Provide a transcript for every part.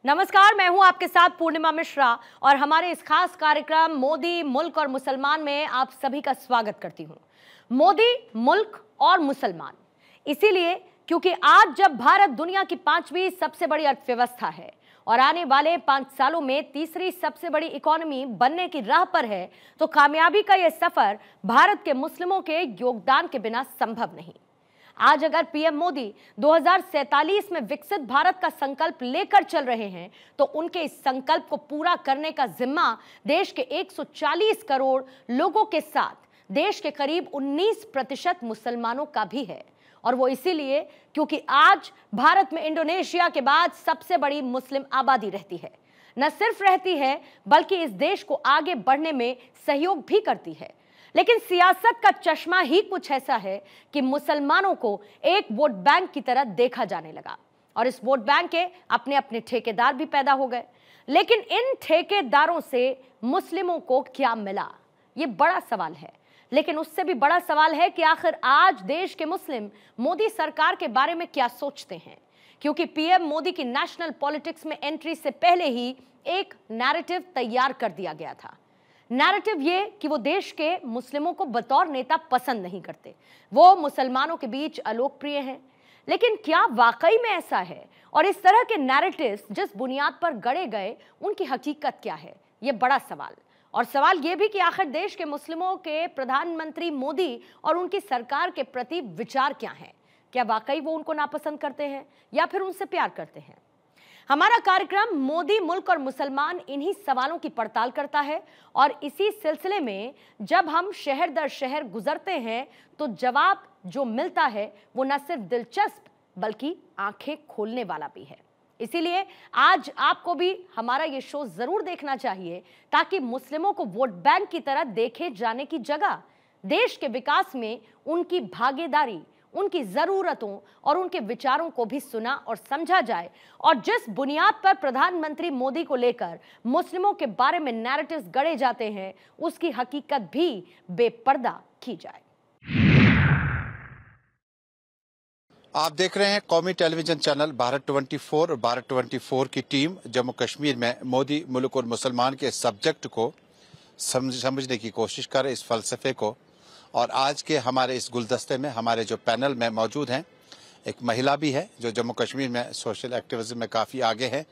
नमस्कार, मैं हूं आपके साथ पूर्णिमा मिश्रा और हमारे इस खास कार्यक्रम मोदी, मुल्क और मुसलमान में आप सभी का स्वागत करती हूं। मोदी, मुल्क और मुसलमान इसीलिए क्योंकि आज जब भारत दुनिया की 5वीं सबसे बड़ी अर्थव्यवस्था है और आने वाले 5 सालों में तीसरी सबसे बड़ी इकोनॉमी बनने की राह पर है, तो कामयाबी का यह सफर भारत के मुस्लिमों के योगदान के बिना संभव नहीं। आज अगर पीएम मोदी 2047 में विकसित भारत का संकल्प लेकर चल रहे हैं, तो उनके इस संकल्प को पूरा करने का जिम्मा देश के 140 करोड़ लोगों के साथ देश के करीब 19% मुसलमानों का भी है। और वो इसीलिए क्योंकि आज भारत में इंडोनेशिया के बाद सबसे बड़ी मुस्लिम आबादी रहती है। न सिर्फ रहती है बल्कि इस देश को आगे बढ़ने में सहयोग भी करती है। लेकिन सियासत का चश्मा ही कुछ ऐसा है कि मुसलमानों को एक वोट बैंक की तरह देखा जाने लगा और इस वोट बैंक के अपने अपने ठेकेदार भी पैदा हो गए। लेकिन इन ठेकेदारों से मुस्लिमों को क्या मिला, ये बड़ा सवाल है। लेकिन उससे भी बड़ा सवाल है कि आखिर आज देश के मुस्लिम मोदी सरकार के बारे में क्या सोचते हैं, क्योंकि पीएम मोदी की नेशनल पॉलिटिक्स में एंट्री से पहले ही एक नैरेटिव तैयार कर दिया गया था। नैरेटिव ये कि वो देश के मुस्लिमों को बतौर नेता पसंद नहीं करते, वो मुसलमानों के बीच अलोकप्रिय हैं। लेकिन क्या वाकई में ऐसा है? और इस तरह के नैरेटिव्स जिस बुनियाद पर गढ़े गए, उनकी हकीकत क्या है, ये बड़ा सवाल। और सवाल ये भी कि आखिर देश के मुस्लिमों के प्रधानमंत्री मोदी और उनकी सरकार के प्रति विचार क्या हैं? क्या वाकई वो उनको नापसंद करते हैं या फिर उनसे प्यार करते हैं? हमारा कार्यक्रम मोदी, मुल्क और मुसलमान इन्हीं सवालों की पड़ताल करता है और इसी सिलसिले में जब हम शहर दर शहर गुजरते हैं तो जवाब जो मिलता है वो न सिर्फ दिलचस्प बल्कि आंखें खोलने वाला भी है। इसीलिए आज आपको भी हमारा ये शो जरूर देखना चाहिए ताकि मुस्लिमों को वोट बैंक की तरह देखे जाने की जगह देश के विकास में उनकी भागीदारी, उनकी जरूरतों और उनके विचारों को भी सुना और समझा जाए और जिस बुनियाद पर प्रधानमंत्री मोदी को लेकर मुस्लिमों के बारे में नैरेटिव्स गढ़े जाते हैं, उसकी हकीकत भी बेपर्दा की जाए। आप देख रहे हैं कौमी टेलीविजन चैनल भारत 24 और भारत 24 की टीम जम्मू कश्मीर में मोदी, मुल्क और मुसलमान के सब्जेक्ट को समझने की कोशिश कर इस फलसफे को। और आज के हमारे इस गुलदस्ते में हमारे जो पैनल में मौजूद हैं, एक महिला भी है जो जम्मू कश्मीर में सोशल एक्टिविज्म में काफ़ी आगे है।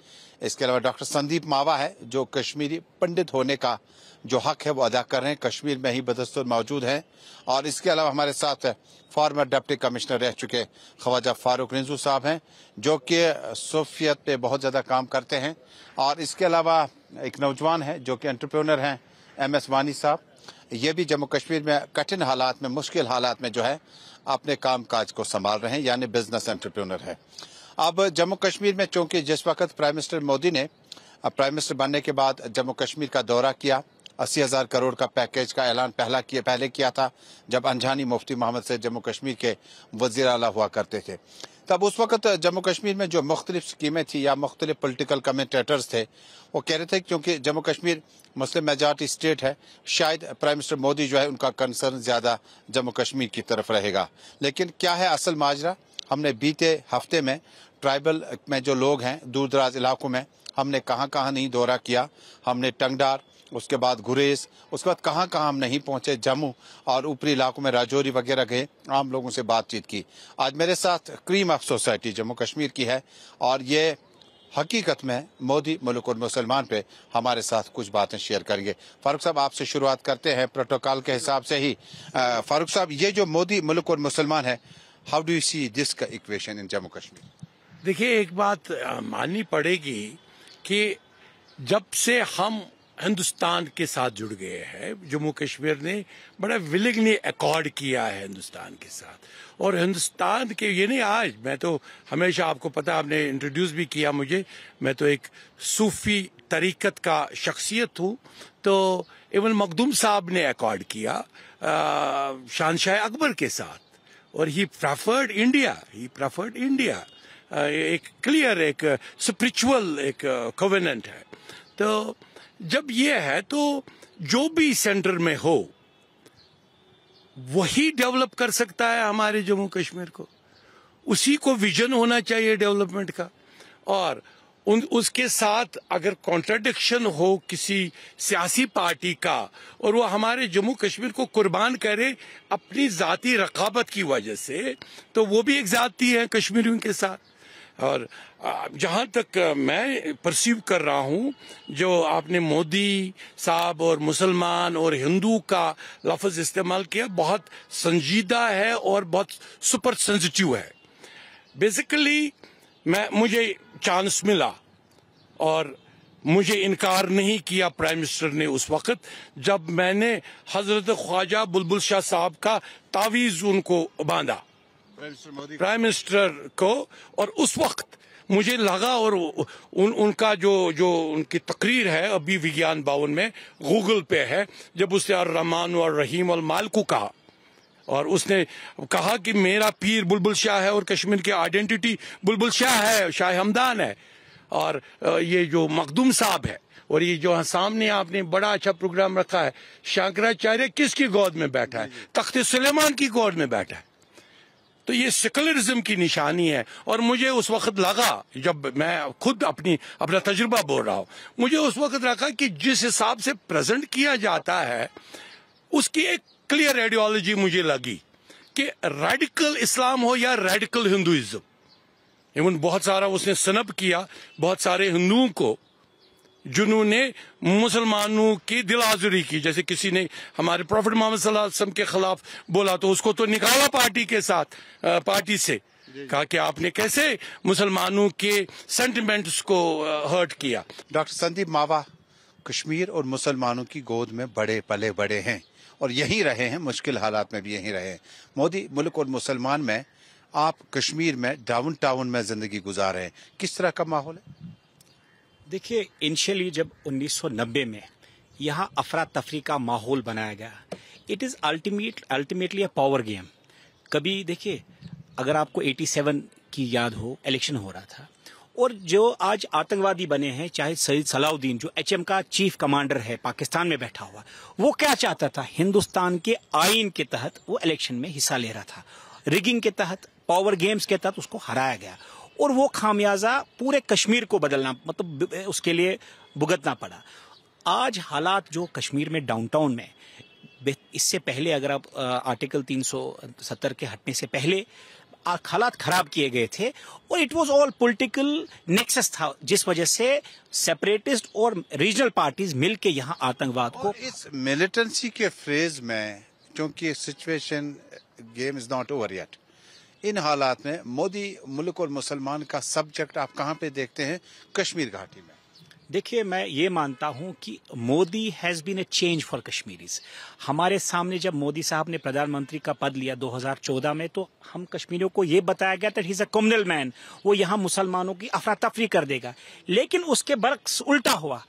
इसके अलावा डॉक्टर संदीप मावा है जो कश्मीरी पंडित होने का जो हक है वो अदा कर रहे हैं, कश्मीर में ही बदस्तूर मौजूद हैं। और इसके अलावा हमारे साथ फॉर्मर डिप्टी कमिश्नर रह चुके ख्वाजा फारूक रिंजू साहब हैं जो कि सूफियत पे बहुत ज़्यादा काम करते हैं। और इसके अलावा एक नौजवान है जो कि एंटरप्रेन्योर हैं, MS वानी साहब। ये भी जम्मू कश्मीर में कठिन हालात में, मुश्किल हालात में जो है अपने काम काज को संभाल रहे हैं, यानी बिजनेस एंटरप्रेन्योर है। अब जम्मू कश्मीर में चूंकि जिस वक्त प्राइम मिनिस्टर मोदी ने प्राइम मिनिस्टर बनने के बाद जम्मू कश्मीर का दौरा किया, 80,000 करोड़ का पैकेज का ऐलान पहले किया था जब अंजानी मुफ्ती मोहम्मद से जम्मू कश्मीर के वजीर आला हुआ करते थे। तब उस वक्त जम्मू कश्मीर में जो मुख्तलिफ स्कीमें थी या मुख्तलिफ पोलिटिकल कमेंटेटर्स थे वो कह रहे थे क्योंकि Jammu Kashmir Muslim majority state है, शायद प्राइम मिनिस्टर मोदी जो है उनका कंसर्न ज़्यादा जम्मू कश्मीर की तरफ रहेगा। लेकिन क्या है असल माजरा? हमने बीते हफ्ते में ट्राइबल में जो लोग हैं दूर दराज इलाकों में, हमने कहाँ कहाँ नहीं दौरा किया। हमने टंगडार, उसके बाद गुरेज, उसके बाद कहाँ कहाँ हम नहीं पहुँचे, जम्मू और ऊपरी इलाकों में राजौरी वगैरह गए, आम लोगों से बातचीत की। आज मेरे साथ cream of society Jammu Kashmir की है और ये हकीकत में मोदी, मुल्क और मुसलमान पे हमारे साथ कुछ बातें शेयर करेंगे। फारूक साहब, आपसे शुरुआत करते हैं प्रोटोकॉल के हिसाब से ही। फारूक साहब, ये जो मोदी, मुल्क और मुसलमान है, how do you see this का इक्वेशन इन जम्मू कश्मीर? देखिए, एक बात माननी पड़ेगी कि जब से हम हिंदुस्तान के साथ जुड़ गए हैं, जम्मू कश्मीर ने बड़ा विलिंगली अकॉर्ड किया है हिंदुस्तान के साथ। और हिंदुस्तान के ये नहीं, आज मैं तो हमेशा, आपको पता, आपने इंट्रोड्यूस भी किया मुझे, मैं तो एक सूफी तरीकत का शख्सियत हूँ। तो इवन मखदूम साहब ने अकॉर्ड किया शहंशाह अकबर के साथ और ही प्रेफर्ड इंडिया। एक क्लियर, एक स्पिरिचुअल एक कोवेनेंट है। तो जब ये है तो जो भी सेंटर में हो वही डेवलप कर सकता है हमारे जम्मू कश्मीर को, उसी को विजन होना चाहिए डेवलपमेंट का। और उसके साथ अगर कॉन्ट्रडिक्शन हो किसी सियासी पार्टी का और वो हमारे जम्मू कश्मीर को कुर्बान करे अपनी जाती रकाबत की वजह से, तो वो भी एक जाती है कश्मीरियों के साथ। और जहां तक मैं परसीव कर रहा हूं, जो आपने मोदी साहब और मुसलमान और हिंदू का लफ्ज इस्तेमाल किया, बहुत संजीदा है और बहुत सुपर सेंसिटिव है। बेसिकली मुझे चांस मिला और मुझे इनकार नहीं किया प्राइम मिनिस्टर ने उस वक्त, जब मैंने हजरत ख्वाजा बुलबुल शाह साहब का तावीज उनको बांधा, प्राइम मिनिस्टर को। और उस वक्त मुझे लगा, और उनका जो उनकी तकरीर है अभी विज्ञान भवन में गूगल पे है, जब उसने अर रहमान और रहीम और माल को कहा, और उसने कहा कि मेरा पीर बुलबुल शाह है और कश्मीर की आइडेंटिटी बुलबुल शाह है, शाह हमदान है, और ये जो मखदूम साहब है, और ये जो सामने आपने बड़ा अच्छा प्रोग्राम रखा है, शंकराचार्य किसकी गोद में बैठा है? तख्त सुलेमान की गोद में बैठा है। तो ये सेकुलरिज्म की निशानी है। और मुझे उस वक्त लगा, जब मैं खुद अपना तजुर्बा बोल रहा हूं, मुझे उस वक्त लगा कि जिस हिसाब से प्रेजेंट किया जाता है उसकी एक क्लियर आइडियोलॉजी मुझे लगी कि रेडिकल इस्लाम हो या रेडिकल हिंदुइज्म। इवन बहुत सारा उसने सनब किया बहुत सारे हिंदुओं को जिन्होंने मुसलमानों की दिलाजुरी की, जैसे किसी ने हमारे प्रॉफिट मोहम्मद सल्लल्लाहु अलैहि वसल्लम के खिलाफ बोला तो उसको तो निकाला पार्टी से कहा कि आपने कैसे मुसलमानों के सेंटिमेंट्स को हर्ट किया। डॉक्टर संदीप मावा कश्मीर और मुसलमानों की गोद में बड़े पले बड़े हैं और यहीं रहे हैं, मुश्किल हालात में भी यहीं रहे हैं। मोदी मुल्क और मुसलमान में, आप कश्मीर में डाउन टाउन में जिंदगी गुजार रहे हैं, किस तरह का माहौल है? देखिए, इनिशियली जब 1990 में यहाँ अफरा तफरी का माहौल बनाया गया, it is ultimately a power game. कभी देखिए, अगर आपको 87 की याद हो, इलेक्शन हो रहा था और जो आज आतंकवादी बने हैं, चाहे सईद सलाउद्दीन जो HM का चीफ कमांडर है पाकिस्तान में बैठा हुआ, वो क्या चाहता था? हिंदुस्तान के आईन के तहत वो इलेक्शन में हिस्सा ले रहा था, रिगिंग के तहत, पावर गेम्स के तहत उसको हराया गया और वो खामियाजा पूरे कश्मीर को बदलना, मतलब उसके लिए भुगतना पड़ा। आज हालात जो कश्मीर में डाउनटाउन में, इससे पहले अगर आप आर्टिकल 370 के हटने से पहले हालात खराब किए गए थे और it was all political nexus था, जिस वजह से सेपरेटिस्ट और रीजनल पार्टीज मिलके यहाँ आतंकवाद को, इस मिलिटेंसी के फ्रेज में, क्योंकि situation game is not over yet, इन हालात में मोदी मुल्क और मुसलमान का सब्जेक्ट आप कहां पे देखते हैं कश्मीर घाटी में? देखिए, मैं ये मानता हूं कि Modi has been a change for Kashmiris. हमारे सामने जब मोदी साहब ने प्रधानमंत्री का पद लिया 2014 में, तो हम कश्मीरियों को ये बताया गया that he is a communal man, वो यहाँ मुसलमानों की अफरा तफरी कर देगा। लेकिन उसके बरक्स उल्टा हुआ।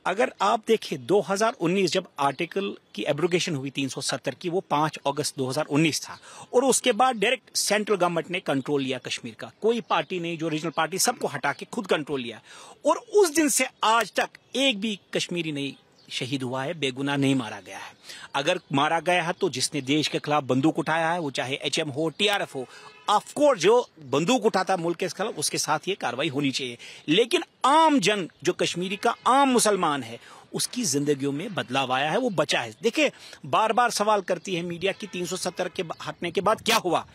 अगर आप देखें 2019 जब आर्टिकल की एब्रोगेशन हुई 370 की, वो 5 अगस्त 2019 था और उसके बाद डायरेक्ट सेंट्रल गवर्नमेंट ने कंट्रोल लिया कश्मीर का। कोई पार्टी नहीं, जो रीजनल पार्टी, सबको हटा के खुद कंट्रोल लिया और उस दिन से आज तक एक भी कश्मीरी नहीं शहीद हुआ है, बेगुनाह नहीं मारा गया है। अगर मारा गया है तो जिसने देश के खिलाफ बंदूक उठाया है, वो चाहे HM हो, TRF हो, ऑफकोर्स जो बंदूक उठाता मुल्क के खिलाफ, उसके साथ ये कार्रवाई होनी चाहिए। लेकिन आम जन, जो कश्मीरी का आम मुसलमान है, उसकी जिंदगियों में बदलाव आया है, वो बचा है। देखिए, बार बार सवाल करती है मीडिया की 370 के हटने के बाद क्या हुआ।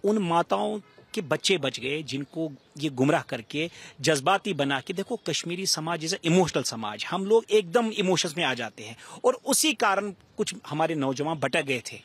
उन माताओं के बच्चे बच गए जिनको ये गुमराह करके जज्बाती बना के, देखो कश्मीरी समाज जैसे इमोशनल समाज, हम लोग एकदम इमोशंस में आ जाते हैं और उसी कारण कुछ हमारे नौजवान भटक गए थे।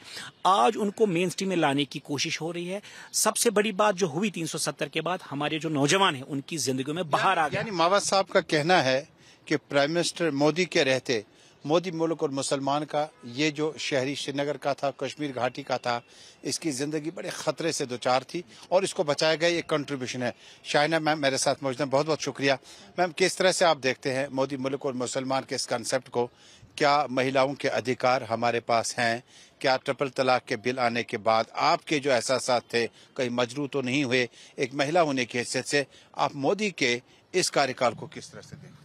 आज उनको मेन स्ट्रीम में लाने की कोशिश हो रही है। सबसे बड़ी बात जो हुई 370 के बाद, हमारे जो नौजवान हैं उनकी जिंदगी में बाहर आ गया। यानी मावा साहब का कहना है कि प्राइम मिनिस्टर मोदी के रहते, मोदी मुल्क और मुसलमान का ये जो शहरी श्रीनगर का था, कश्मीर घाटी का था, इसकी जिंदगी बड़े खतरे से दोचार थी और इसको बचाया गया, ये कंट्रीब्यूशन है। शाइना मैम मेरे साथ मौजूद हैं, बहुत बहुत शुक्रिया। मैम, किस तरह से आप देखते हैं मोदी मुल्क और मुसलमान के इस कंसेप्ट को? क्या महिलाओं के अधिकार हमारे पास हैं? क्या ट्रिपल तलाक के बिल आने के बाद आपके जो एहसास थे कहीं मजरू तो नहीं हुए? एक महिला होने की हैसियत से आप मोदी के इस कार्यकाल को किस तरह से देखते हैं?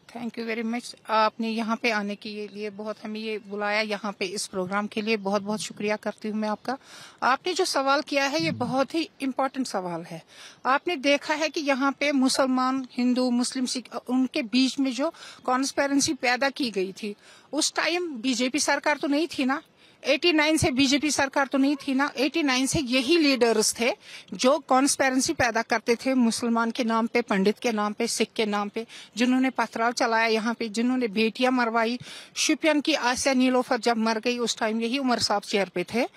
Thank you very much. आपने यहाँ पे आने के लिए बहुत हमें ये बुलाया, यहाँ पे इस प्रोग्राम के लिए बहुत बहुत शुक्रिया करती हूँ मैं आपका। आपने जो सवाल किया है ये बहुत ही इम्पोर्टेंट सवाल है। आपने देखा है कि यहाँ पे मुसलमान, हिंदू, मुस्लिम, सिख, उनके बीच में जो कॉन्स्पेरेंसी पैदा की गई थी, उस टाइम बीजेपी सरकार तो नहीं थी ना। 89 से बीजेपी सरकार तो नहीं थी ना। 89 से यही लीडर्स थे जो कॉन्स्पेरेंसी पैदा करते थे मुसलमान के नाम पे, पंडित के नाम पे, सिख के नाम पे, जिन्होंने पथराव चलाया यहाँ पे, जिन्होंने बेटियां मरवाई। शुपियन की आसिया नीलोफर जब मर गई उस टाइम यही उमर साहब चेयर पे थे।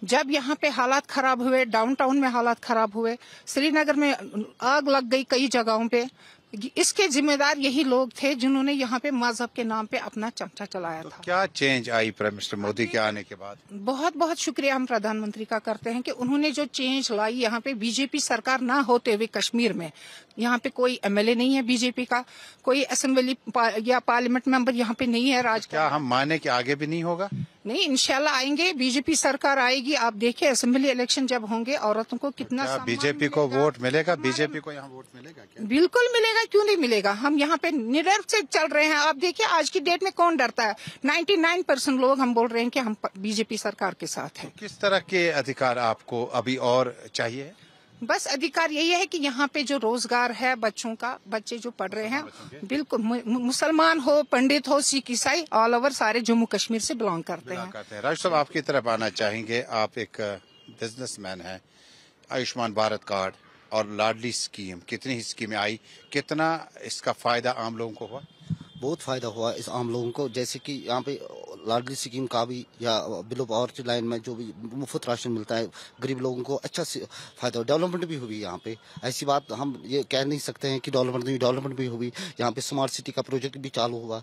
जब यहाँ पे हालात खराब हुए, डाउनटाउन में हालात खराब हुए, श्रीनगर में आग लग गई कई जगहों पे, इसके जिम्मेदार यही लोग थे जिन्होंने यहाँ पे मजहब के नाम पे अपना चमचा चलाया था। क्या change I prime minister Modi के आने के बाद? बहुत बहुत शुक्रिया हम प्रधानमंत्री का करते हैं कि उन्होंने जो चेंज लाई यहाँ पे, बीजेपी सरकार ना होते हुए कश्मीर में यहाँ पे कोई एमएलए नहीं है बीजेपी का, कोई असेंबली या पार्लियामेंट मेंबर यहाँ पे नहीं है। क्या हम माने कि आगे भी नहीं होगा? नहीं, इंशाल्लाह आएंगे, बीजेपी सरकार आएगी। आप देखिए असेंबली इलेक्शन जब होंगे औरतों को कितना बीजेपी को वोट मिलेगा? बीजेपी को यहाँ वोट मिलेगा क्या? बिल्कुल मिलेगा, क्यों नहीं मिलेगा। हम यहाँ पे निडर से चल रहे हैं। आप देखिए आज की डेट में कौन डरता है। 99% लोग हम बोल रहे हैं कि हम बीजेपी सरकार के साथ हैं। किस तरह के अधिकार आपको अभी और चाहिए? बस अधिकार यही है कि यहाँ पे जो रोजगार है बच्चों का, बच्चे जो पढ़ रहे हैं, बिल्कुल मुसलमान हो, पंडित हो, सिख, ईसाई, ऑल ओवर सारे जम्मू कश्मीर से बिलोंग करते हैं। राज साहब आपकी तरफ आना चाहेंगे। आप एक बिजनेसमैन हैं। आयुष्मान भारत कार्ड और लाडली स्कीम, कितनी ही स्कीमें आई, कितना इसका फायदा आम लोगों को हुआ? बहुत फायदा हुआ इस आम लोगों को। जैसे कि यहाँ पे लाडली स्कीम का भी या बिलो पॉवर्टी लाइन में जो भी मुफ्त राशन मिलता है गरीब लोगों को, अच्छा से फायदा। डेवलपमेंट भी हुई यहाँ पे, ऐसी बात हम ये कह नहीं सकते हैं कि डेवलपमेंट भी हुई। यहाँ पे स्मार्ट सिटी का प्रोजेक्ट भी चालू हुआ,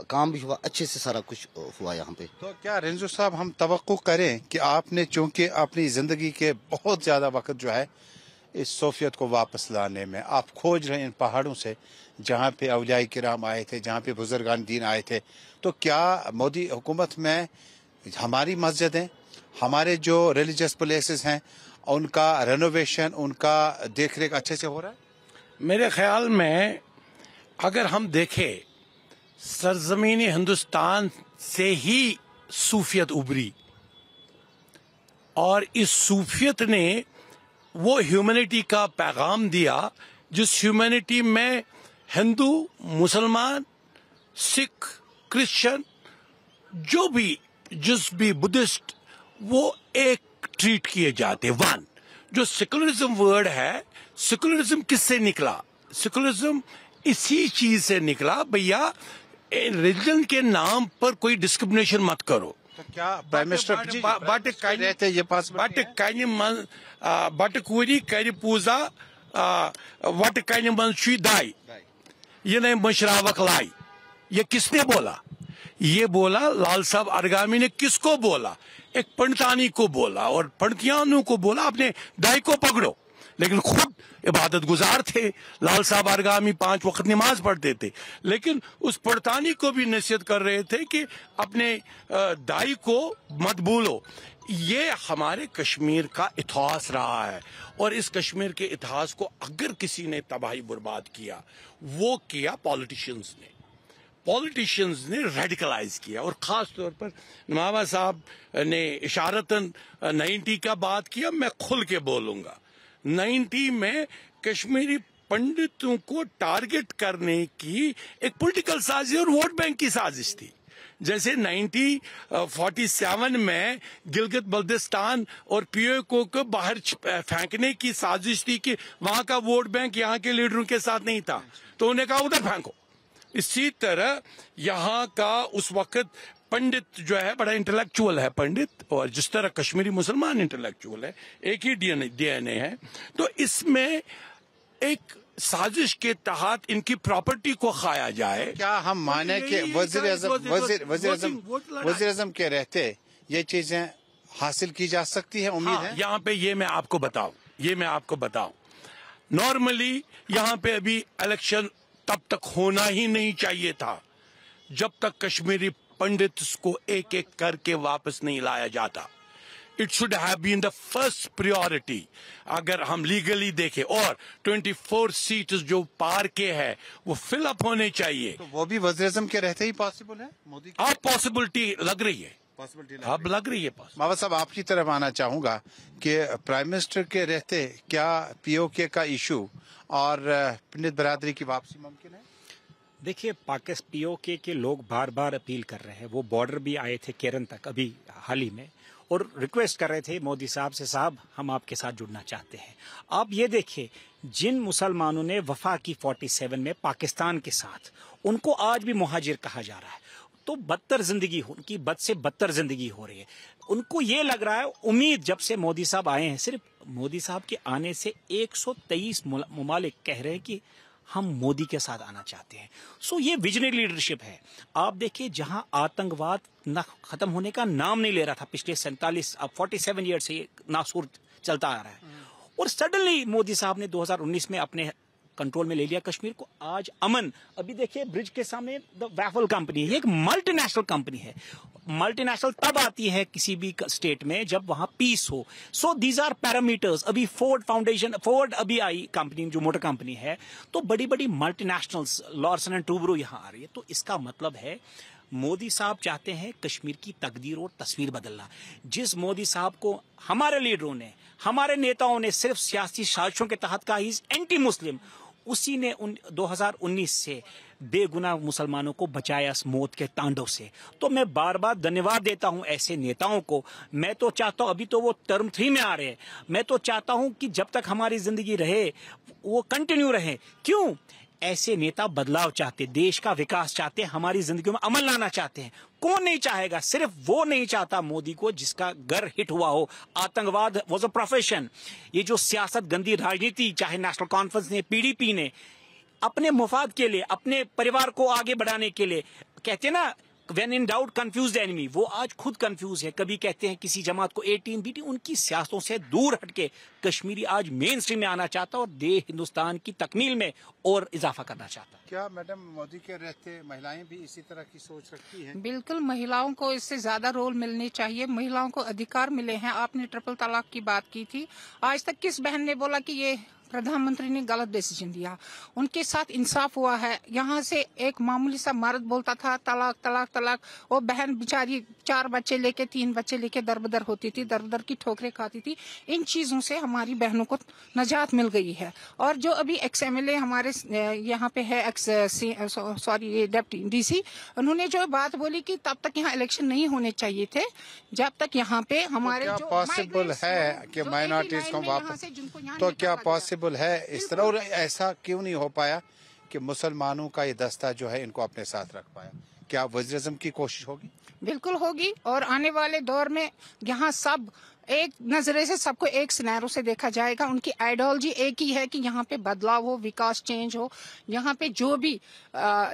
काम भी हुआ, अच्छे से सारा कुछ हुआ यहाँ पे। तो क्या रेंजो साहब हम तवक्को करें कि आपने चूंकि अपनी जिंदगी के बहुत ज्यादा वक्त जो है इस सोफियत को वापस लाने में आप खोज रहे हैं इन पहाड़ों से जहाँ पे औलिया किराम आए थे, जहाँ पे बुजुर्गान दीन आए थे, तो क्या मोदी हुकूमत में हमारी मस्जिदें, हमारे जो रिलीजियस प्लेसेस हैं, उनका रेनोवेशन, उनका देखरेख अच्छे से हो रहा है? मेरे ख्याल में अगर हम देखें, सरजमीन हिंदुस्तान से ही सूफियत उभरी और इस सूफियत ने वो ह्यूमैनिटी का पैगाम दिया जिस ह्यूमैनिटी में हिंदू, मुसलमान, सिख, क्रिश्चियन, जिस भी बुद्धिस्ट, वो एक ट्रीट किए जाते। वन जो सेकुलरिज्म वर्ड है, सेकुलरिज्म किससे निकला? सेकुलरिज्म इसी चीज से निकला, भैया रिलीजन के नाम पर कोई डिस्क्रिमिनेशन मत करो। तो क्या प्राइम मिनिस्टर बट कूरी कर पूजा वट कन मन दाई, ये नहीं मशरावक लाई, ये किसने बोला? ये बोला लाल साहब अरगामी ने। किसको बोला? एक पंडितानी को बोला और पंडितियानों को बोला अपने दाई को पकड़ो, लेकिन खुद इबादत गुजार थे। लाल साहब अरगामी 5 वक्त नमाज पढ़ते थे, लेकिन उस पड़तानी को भी नसीहत कर रहे थे कि अपने दाई को मत भूलो। ये हमारे कश्मीर का इतिहास रहा है और इस कश्मीर के इतिहास को अगर किसी ने तबाही बर्बाद किया, वो किया पॉलिटिशियंस ने रेडिकलाइज किया। और खास तौर पर नवाबा साहब ने इशारतन 90 का बात किया, मैं खुल के बोलूंगा। 90 में कश्मीरी पंडितों को टारगेट करने की एक पॉलिटिकल साजिश और वोट बैंक की साजिश थी। जैसे 1947 में गिलगित बल्तिस्तान और पीओके को बाहर फेंकने की साजिश थी कि वहां का वोट बैंक यहाँ के लीडरों के साथ नहीं था, तो उन्हें कहा उधर फेंको। इसी तरह यहाँ का उस वक्त पंडित जो है बड़ा इंटेलेक्चुअल है पंडित, और जिस तरह कश्मीरी मुसलमान इंटेलेक्चुअल है, एक ही डीएनए है। तो इसमें एक साजिश के तहत इनकी प्रॉपर्टी को खाया जाए। क्या हम माने कि वज़ीर आज़म के रहते ये चीजें हासिल की जा सकती है? उम्मीद है। यहाँ पे ये मैं आपको बताऊं, नॉर्मली यहाँ पे अभी इलेक्शन तब तक होना ही नहीं चाहिए था जब तक कश्मीरी पंडित को एक एक करके वापस नहीं लाया जाता। It should have been the first priority अगर हम लीगली देखें, और 24 सीट जो पार के है वो फिल अप होने चाहिए। तो वो भी वज़ीर-ए-आज़म के रहते ही पॉसिबल है मोदी की? अब पॉसिबिलिटी लग रही है, अब लग रही है। मावा साहब, आपकी तरफ आना चाहूंगा कि प्राइम मिनिस्टर के रहते क्या पीओके का इशू और पंडित बरादरी की वापसी मुमकिन है? देखिए, पाकिस्तान पीओके के लोग बार बार अपील कर रहे हैं। वो बॉर्डर भी आए थे केरन तक अभी हाल ही में, और रिक्वेस्ट कर रहे थे मोदी साहब से, साहब हम आपके साथ जुड़ना चाहते हैं। आप ये देखिए, जिन मुसलमानों ने वफा की 47 में पाकिस्तान के साथ, उनको आज भी मुहाजिर कहा जा रहा है। तो बदतर जिंदगी, उनकी बद से बदतर जिंदगी हो रही है। उनको ये लग रहा है, उम्मीद जब से मोदी साहब आए हैं, सिर्फ मोदी साहब के आने से 123 मुमालिक कह रहे हैं कि हम मोदी के साथ आना चाहते हैं। सो ये विजनरी लीडरशिप है। आप देखिए, जहां आतंकवाद न खत्म होने का नाम नहीं ले रहा था पिछले 47 ईयर से, ये नासूर चलता आ रहा है, और सडनली मोदी साहब ने 2019 में अपने कंट्रोल में ले लिया कश्मीर को। आज अमन, अभी देखिए ब्रिज के सामने द वैफल कंपनी है, एक मल्टीनेशनल कंपनी है। मल्टीनेशनल तब आती है किसी भी स्टेट में जब वहां पीस हो। So these are parameters. अभी फोर्ड फाउंडेशन, फोर्ड अभी आई कंपनी, जो मोटर कंपनी है, तो बड़ी बड़ी मल्टीनेशनल्स, लॉर्सन एंड टूब्रो यहां आ रही है। तो इसका मतलब है मोदी साहब चाहते हैं कश्मीर की तकदीर और तस्वीर बदलना। जिस मोदी साहब को हमारे लीडरों ने, हमारे नेताओं ने सिर्फ सियासी साजिशों के तहत कहा ही एंटी मुस्लिम, उसी ने 2019 से बेगुनाह मुसलमानों को बचाया इस मौत के तांडव से। तो मैं बार बार धन्यवाद देता हूं ऐसे नेताओं को। मैं तो चाहता हूं, अभी तो वो टर्म 3 में आ रहे हैं, मैं तो चाहता हूं कि जब तक हमारी जिंदगी रहे वो कंटिन्यू रहे। क्यों? ऐसे नेता बदलाव चाहते, देश का विकास चाहते, हमारी जिंदगी में अमल लाना चाहते हैं। कौन नहीं चाहेगा? सिर्फ वो नहीं चाहता मोदी को जिसका घर हिट हुआ हो। आतंकवाद वाज अ प्रोफेशन। ये जो सियासत, गंदी राजनीति, चाहे नेशनल कॉन्फ्रेंस ने, पीडीपी ने, अपने मुफाद के लिए, अपने परिवार को आगे बढ़ाने के लिए, कहते हैं ना, When in doubt, confuse the enemy, वो आज खुद कंफ्यूज है। कभी कहते हैं किसी जमात को 18 बीटी, उनकी सियासतों से दूर हटके कश्मीरी आज मेन स्ट्रीम में आना चाहता और देश हिंदुस्तान की तकमील में और इजाफा करना चाहता। क्या मैडम मोदी के रहते महिलाएं भी इसी तरह की सोच रखती हैं? बिल्कुल, महिलाओं को इससे ज्यादा रोल मिलने चाहिए। महिलाओं को अधिकार मिले हैं। आपने ट्रिपल तलाक की बात की थी, आज तक किस बहन ने बोला कि ये प्रधानमंत्री ने गलत डिसीजन दिया? उनके साथ इंसाफ हुआ है। यहाँ से एक मामूली सा मर्द बोलता था तलाक तलाक तलाक, वो बहन बेचारी 4 बच्चे लेके, 3 बच्चे लेके दरबदर होती थी, दरबदर की ठोकरें खाती थी। इन चीजों से हमारी बहनों को नजात मिल गई है। और जो अभी एक्स एमएलए हमारे यहाँ पे है, ये डिप्टी डीसी, उन्होंने जो बात बोली कि तब तक यहाँ इलेक्शन नहीं होने चाहिए थे जब तक यहाँ पे हमारे तो क्या पॉसिबल है कि माइनॉरिटीज को वापस, तो क्या पॉसिबल है इस तरह? और ऐसा क्यों नहीं हो पाया कि मुसलमानों का ये दस्ता जो है इनको अपने साथ रख पाया? क्या वज़ीर-ए-आज़म की कोशिश होगी? बिल्कुल होगी, और आने वाले दौर में यहाँ सब एक नजरे से, सबको एक सिनेरियो से देखा जाएगा। उनकी आइडियोलॉजी एक ही है कि यहाँ पे बदलाव हो, विकास, चेंज हो। यहाँ पे जो भी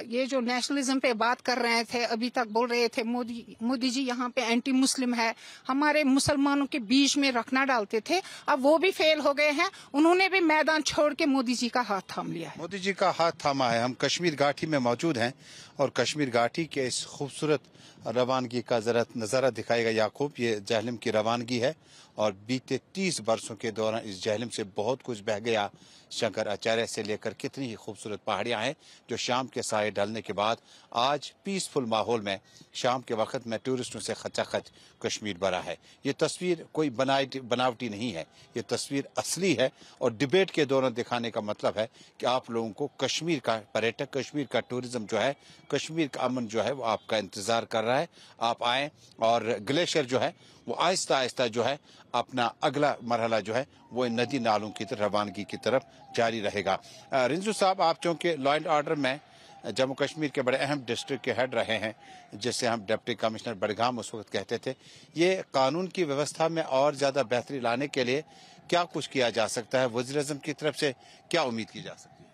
ये जो नेशनलिज्म पे बात कर रहे थे, अभी तक बोल रहे थे मोदी जी यहाँ पे एंटी मुस्लिम है, हमारे मुसलमानों के बीच में रखना डालते थे, अब वो भी फेल हो गए हैं। उन्होंने भी मैदान छोड़ के मोदी जी का हाथ थाम लिया है। मोदी जी का हाथ थामा है। हम कश्मीर घाटी में मौजूद हैं और कश्मीर घाटी के इस खूबसूरत रवानगी का जरा नज़ारा दिखाएगा याकूब। ये जहलम की रवानगी है और बीते 30 वर्षों के दौरान इस जहलम से बहुत कुछ बह गया। शंकर आचार्य से लेकर कितनी ही खूबसूरत पहाड़ियां हैं जो शाम के साए ढलने के बाद आज पीसफुल माहौल में शाम के वक्त में टूरिस्टों से खचाखच कश्मीर भरा है। ये तस्वीर कोई बनावटी नहीं है, ये तस्वीर असली है। और डिबेट के दौरान दिखाने का मतलब है कि आप लोगों को कश्मीर का पर्यटक, कश्मीर का टूरिज्म जो है, कश्मीर का अमन जो है वो आपका इंतजार कर रहा है। आप आए और ग्लेशियर जो है वो आहिस्ता आहिस्ता जो है अपना अगला मरहला जो है वो नदी नालों की तरफ रवानगी की तरफ जारी रहेगा। रिंजू साहब, आप चूंकि लॉ एंड ऑर्डर में जम्मू कश्मीर के बड़े अहम डिस्ट्रिक्ट के हेड रहे हैं, जिसे हम डिप्टी कमिश्नर बडगाम उस वक्त कहते थे, ये कानून की व्यवस्था में और ज्यादा बेहतरी लाने के लिए क्या कुछ किया जा सकता है? वज़ीर-ए-आज़म की तरफ से क्या उम्मीद की जा सकती है?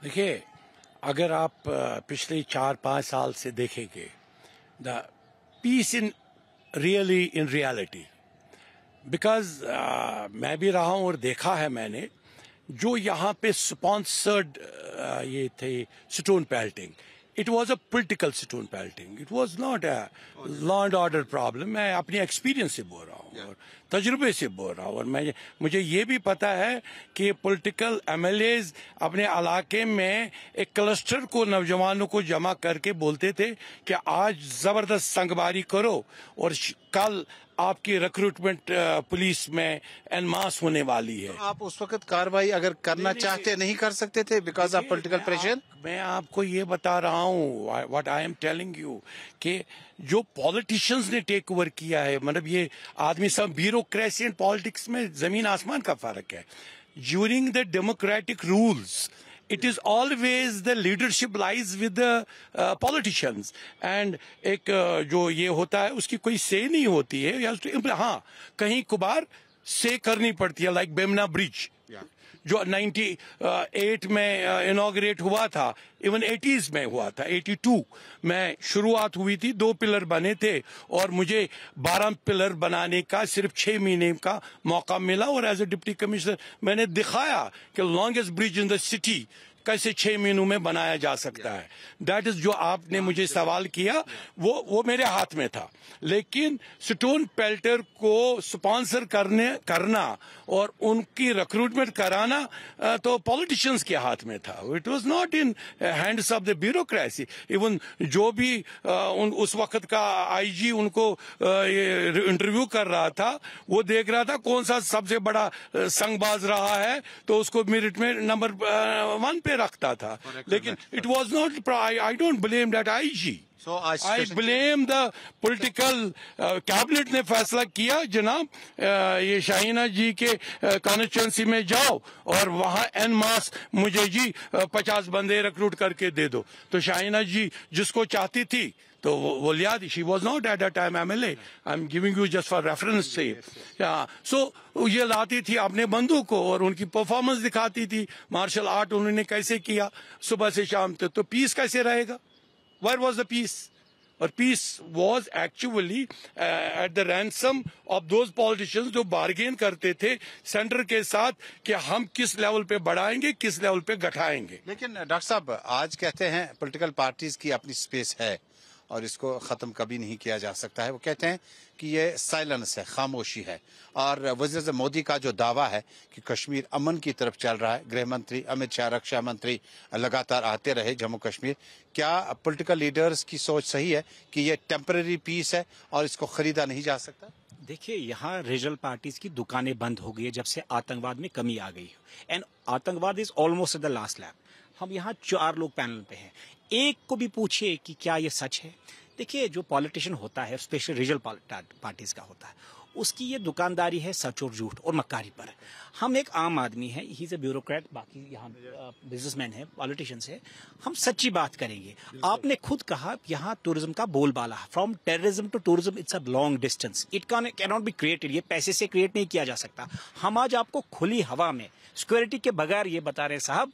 देखिए, अगर आप पिछले 4-5 साल से देखेंगे, the peace in reality, because मैं भी रहा हूं और देखा है मैंने, जो यहाँ पे स्पॉन्सर्ड ये थे stone pelting, it was a political stone pelting, it was not a law and order problem. मैं अपने एक्सपीरियंस से बोल रहा हूँ। और तजुर्बे से बोल रहा हूँ। और मुझे ये भी पता है कि पॉलिटिकल एमएलएज अपने इलाके में एक क्लस्टर को नौजवानों को जमा करके बोलते थे कि आज जबरदस्त संगबारी करो और कल आपकी रिक्रूटमेंट पुलिस में एन मास होने वाली है। आप उस वक्त कार्रवाई अगर करना चाहते नहीं कर सकते थे बिकॉज ऑफ पॉलिटिकल प्रेशर? मैं आपको ये बता रहा हूँ, what I am telling you, कि जो पॉलिटिशियंस ने टेक ओवर किया है, मतलब ये आदमी सब ब्यूरोक्रेसी एंड पॉलिटिक्स में जमीन आसमान का फर्क है। During the democratic rules it is always the leadership lies with the politicians and एक जो ये होता है उसकी कोई से नहीं होती है। हाँ, कहीं कभार से करनी पड़ती है, लाइक बेमना ब्रिज जो 98 में इनॉग्रेट हुआ था, इवन 80s में हुआ था, 82 में शुरुआत हुई थी, 2 पिलर बने थे और मुझे 12 पिलर बनाने का सिर्फ 6 महीने का मौका मिला और एज ए डिप्टी कमिश्नर मैंने दिखाया कि longest bridge in the city कैसे 6 महीनों में बनाया जा सकता है। दैट इज जो आपने मुझे सवाल किया, वो मेरे हाथ में था। लेकिन स्टोन पेल्टर को स्पॉन्सर करना और उनकी रिक्रूटमेंट कराना तो पॉलिटिशियंस के हाथ में था। It was not in hands of the bureaucracy. Even जो भी उस वक्त का आईजी उनको इंटरव्यू कर रहा था, वो देख रहा था कौन सा सबसे बड़ा संगबाज रहा है तो उसको मेरिट में नंबर 1 पे रखता था। लेकिन it was not, I don't blame that IG, I blame the political cabinet ने फैसला किया जनाब ये शाहीना जी के कॉन्स्टिट्यूंसी में जाओ और वहां एन मास मुझे जी 50 बंदे रिक्रूट करके दे दो। तो शाहीना जी जिसको चाहती थी तो वो लिया थी। She was not at that time MLA, I am giving you just for reference से। सो ये लाती थी अपने बंधु को और उनकी परफॉर्मेंस दिखाती थी, मार्शल आर्ट उन्होंने कैसे किया सुबह से शाम तक। तो पीस कैसे रहेगा? Where was the peace? और peace was actually at the ransom of those politicians जो बार्गेन करते थे सेंटर के साथ कि हम किस लेवल पे बढ़ाएंगे, किस लेवल पे घटाएंगे। लेकिन डॉक्टर साहब आज कहते हैं पॉलिटिकल पार्टीज की अपनी स्पेस है और इसको खत्म कभी नहीं किया जा सकता है। वो कहते हैं कि ये साइलेंस है, खामोशी है। और वज़ीर मोदी का जो दावा है कि कश्मीर अमन की तरफ चल रहा है, गृह मंत्री अमित शाह, रक्षा मंत्री लगातार आते रहे जम्मू कश्मीर, क्या पॉलिटिकल लीडर्स की सोच सही है कि ये टेम्पररी पीस है और इसको खरीदा नहीं जा सकता? देखिए, यहाँ रीजनल पार्टीज की दुकानें बंद हो गई है जब से आतंकवाद में कमी आ गई है एंड आतंकवाद is almost at the last lap. हम यहाँ 4 लोग पैनल पे हैं, एक को भी पूछिए कि क्या ये सच है। देखिए, जो पॉलिटिशियन होता है, स्पेशली रीजनल पार्टीज का होता है, उसकी ये दुकानदारी है सच और झूठ और मक्कारी पर। हम एक आम आदमी है, ही इज ए ब्यूरोक्रेट, बाकी यहाँ बिजनेसमैन है, पॉलिटिशियंस है, हम सच्ची बात करेंगे। आपने खुद कहा यहाँ टूरिज्म का बोलबाला, from terrorism to tourism it's a long distance, it can not be created, ये पैसे से क्रिएट नहीं किया जा सकता। हम आज आपको खुली हवा में सिक्योरिटी के बगैर ये बता रहे साहब,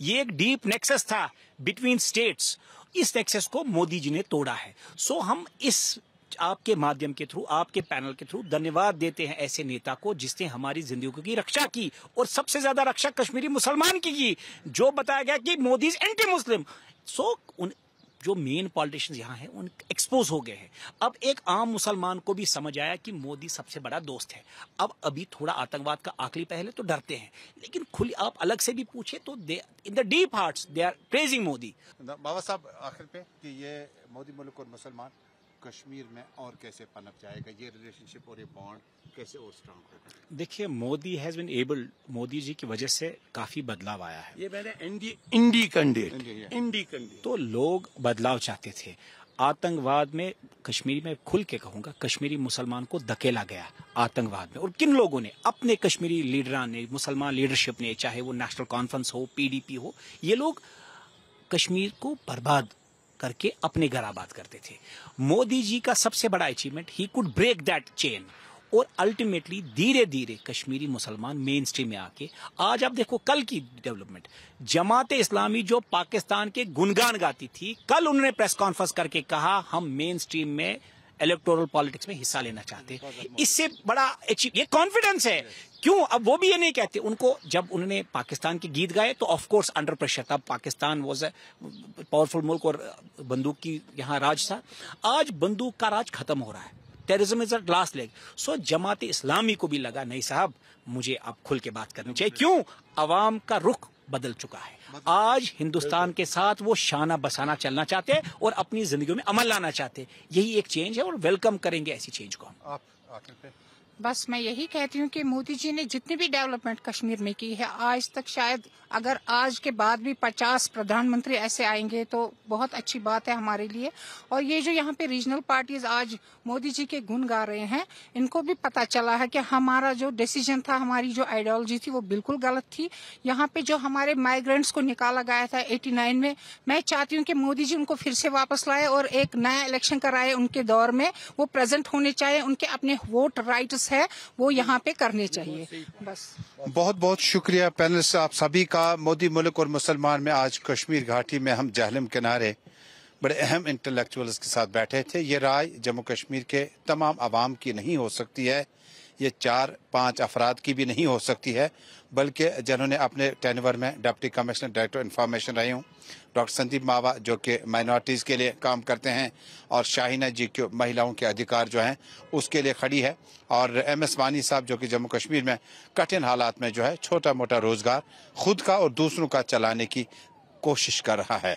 ये एक डीप नेक्सस था बिटवीन स्टेट्स, इस नेक्सस को मोदी जी ने तोड़ा है। सो हम इस आपके माध्यम के थ्रू, आपके पैनल के थ्रू धन्यवाद देते हैं ऐसे नेता को जिसने हमारी जिंदगी की रक्षा की और सबसे ज्यादा रक्षा कश्मीरी मुसलमान की जो बताया गया कि मोदी इज एंटी मुस्लिम। सो उन जो मेन पॉलिटिशियंस यहाँ हैं उन एक्सपोज हो गए हैं। अब एक आम मुसलमान को भी समझ आया कि मोदी सबसे बड़ा दोस्त है। अब अभी थोड़ा आतंकवाद का आखिरी पहले तो डरते हैं, लेकिन खुली आप अलग से भी पूछे तो they in the deep hearts they are praising Modi. बाबा साहब, आखिर पे कि ये मोदी मुल्क और मुसलमान कश्मीर में और कैसे पनप जाएगा, ये रिलेशनशिप और ये बॉन्ड कैसे और स्ट्रांग होगा? देखिए, Modi has been able, Modi ji की वजह से काफी बदलाव आया है। ये मैंने इंडी कैंडिडेट तो लोग बदलाव चाहते थे। आतंकवाद में कश्मीरी में खुल के कहूंगा, कश्मीरी मुसलमान को धकेला गया आतंकवाद में। और किन लोगों ने? अपने कश्मीरी लीडरान ने, मुसलमान लीडरशिप ने, चाहे वो नेशनल कॉन्फ्रेंस हो, पीडीपी हो, ये लोग कश्मीर को बर्बाद करके अपने घर आबाद करते थे। मोदी जी का सबसे बड़ा achievement, he could break that chain और अल्टीमेटली धीरे धीरे कश्मीरी मुसलमान मेन स्ट्रीम में आके, आज आप देखो कल की डेवलपमेंट, जमात इस्लामी जो पाकिस्तान के गुणगान गाती थी, कल उन्होंने प्रेस कॉन्फ्रेंस करके कहा हम मेन स्ट्रीम में इलेक्टोरल पॉलिटिक्स में हिस्सा लेना चाहते हैं। इससे बड़ा ये कॉन्फिडेंस है। क्यों? अब वो भी ये नहीं कहते। उनको जब उन्होंने पाकिस्तान के गीत गाए तो ऑफ कोर्स अंडर प्रेशर था, पाकिस्तान वाज अ पावरफुल मुल्क और बंदूक की यहाँ राज था। आज बंदूक का राज खत्म हो रहा है, terrorism is the last leg. So Jamaat Islami को भी लगा नहीं साहब, मुझे अब खुल के बात करनी चाहिए। क्यों? अवाम का रुख बदल चुका है। आज हिंदुस्तान के साथ वो शाना बसाना चलना चाहते हैं और अपनी जिंदगी में अमल लाना चाहते हैं। यही एक चेंज है और वेलकम करेंगे ऐसी चेंज को हम। आप आखिर पे बस मैं यही कहती हूँ कि मोदी जी ने जितनी भी डेवलपमेंट कश्मीर में की है आज तक, शायद अगर आज के बाद भी 50 प्रधानमंत्री ऐसे आएंगे तो बहुत अच्छी बात है हमारे लिए। और ये जो यहाँ पे रीजनल पार्टीज आज मोदी जी के गुण गा रहे हैं, इनको भी पता चला है कि हमारा जो डिसीजन था, हमारी जो आइडियोलॉजी थी वो बिल्कुल गलत थी। यहाँ पे जो हमारे माइग्रेंट्स को निकाला गया था 89 में, मैं चाहती हूँ कि मोदी जी उनको फिर से वापस लाए और एक नया इलेक्शन कराए। उनके दौर में वो प्रेजेंट होने चाहिए, उनके अपने वोट राइट्स है वो यहाँ पे करने चाहिए। बस बहुत बहुत शुक्रिया पैनलिस्ट आप सभी का। मोदी मुल्क और मुसलमान में आज कश्मीर घाटी में हम जहलम किनारे बड़े अहम इंटेलेक्चुअल्स के साथ बैठे थे। ये राय जम्मू कश्मीर के तमाम आवाम की नहीं हो सकती है, ये 4-5 अफराद की भी नहीं हो सकती है, बल्कि जिन्होंने अपने टेनवर में डिप्टी कमिश्नर डायरेक्टर इंफॉर्मेशन रहे हूँ, डॉक्टर संदीप मावा जो कि माइनॉरिटीज़ के लिए काम करते हैं, और शाहीना जी के महिलाओं के अधिकार जो हैं उसके लिए खड़ी है, और MS वानी साहब जो कि जम्मू कश्मीर में कठिन हालात में जो है छोटा मोटा रोजगार खुद का और दूसरों का चलाने की कोशिश कर रहा है।